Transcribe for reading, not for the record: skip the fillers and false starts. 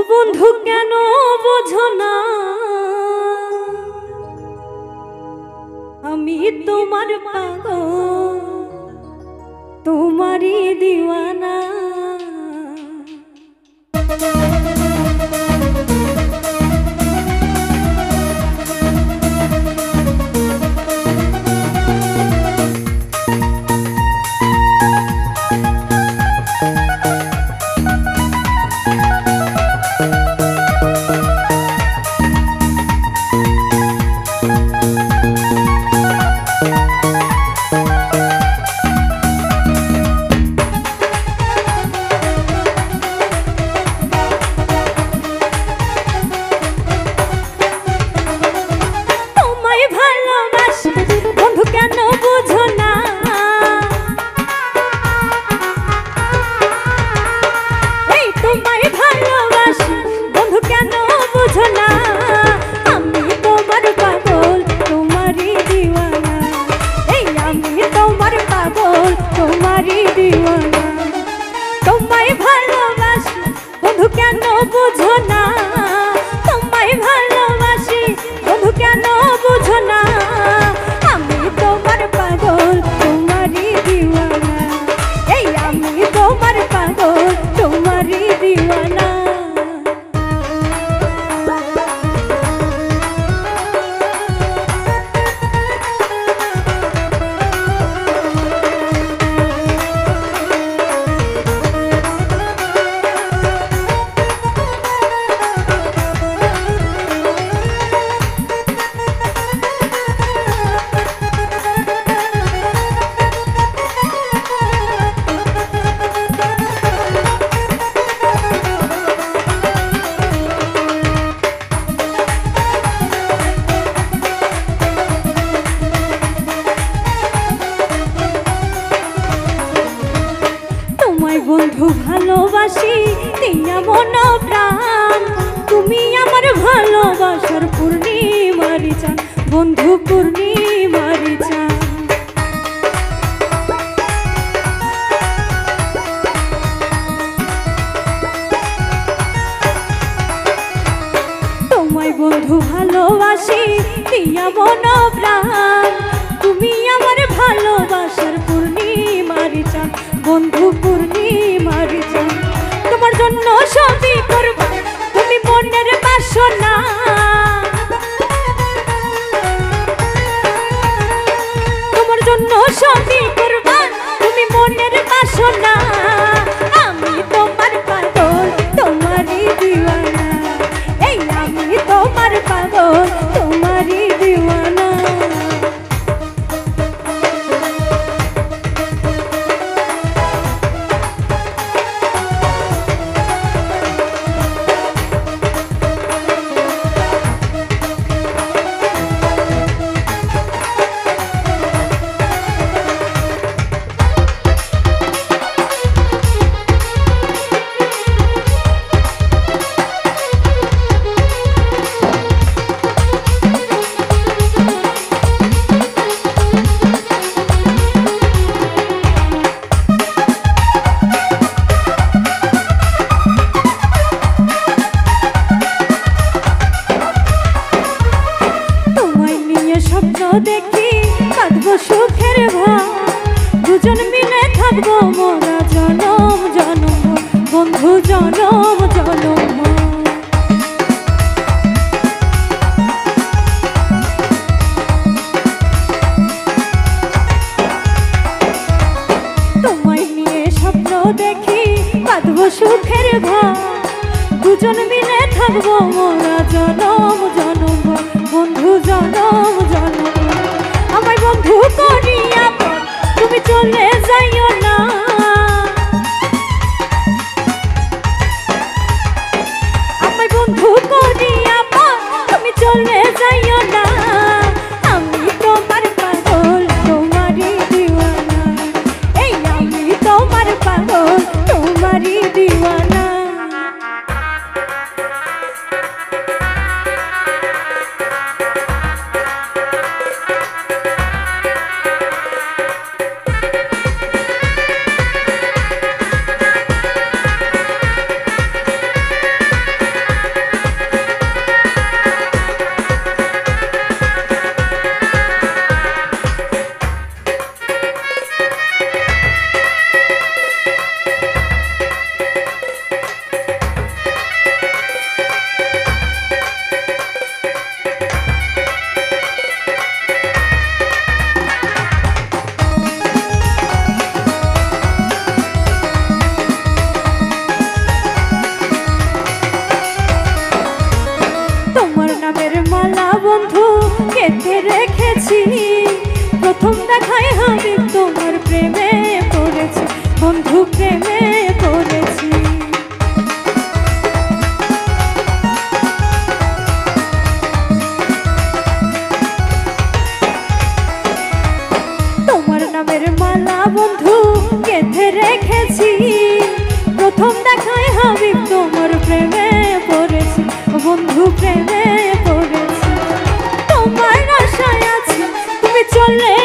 বন্ধু কেন বোঝো না আমি তোমার পাগল তোমারই দিওয়ানা। তোমায় ভালোবাসি বন্ধু কেন বুঝো না, তোমায় ভালোবাসি বন্ধু কেন বুঝো না, আমি তোমার পাগল তোমারই দিওয়ানা, এই আমি তোমার পাগল তোমারই দিওয়ানা। বন্ধু ভালোবাসি দিয়া মন প্রাণ, তুমি আমার ভালোবাসার পূর্ণিমারি চান, বন্ধু পূর্ণিমারি চান। তোমায় বন্ধু ভালোবাসি দিয়া মন প্রাণ, তুমি আমার ভালোবাসার পূর্ণিমারি চান, বন্ধু পূর্ণিমারি চান। তোমার জন্য সবই করব তুমি মনের বাসনা, তোমার জন্য সবই করব তুমি মনের বাসনা, আমি তোমার পাগল তোমারই দিওয়ানা, এই আমি তোমার পাগল তোমারই দিওয়ানা। দেখি কাঁদবো সুখের ভাব, দুজন মিলে থাকবো মোরা জনম জনম, বন্ধু জনম জনম। তোমায় নিয়ে স্বপ্ন দেখি কাঁদবো সুখের ভাব, দুজন মিলে থাকবো মোরা জনম জনম, বন্ধু জনম জনম। আমায় বন্ধু করিয়া তুমি চলে যাইও না, আমায় বন্ধু করিয়া তুমি চলে যাইও না, আমি তোমার পাগল তোমারই দিওয়ানা, এই আমি তোমার পাগল তোমারই দিওয়ানা। প্রথম দেখায় হাবিব তোমার প্রেমে পড়েছি বন্ধু, প্রেমে পড়েছি। তোমার নামের মালা বন্ধু গেঁথে রেখেছি, প্রথম দেখায় হাবিব তোমার প্রেমে পড়েছি বন্ধু, প্রেমে পড়েছি। তোমার আশায় আছি তুমি চলে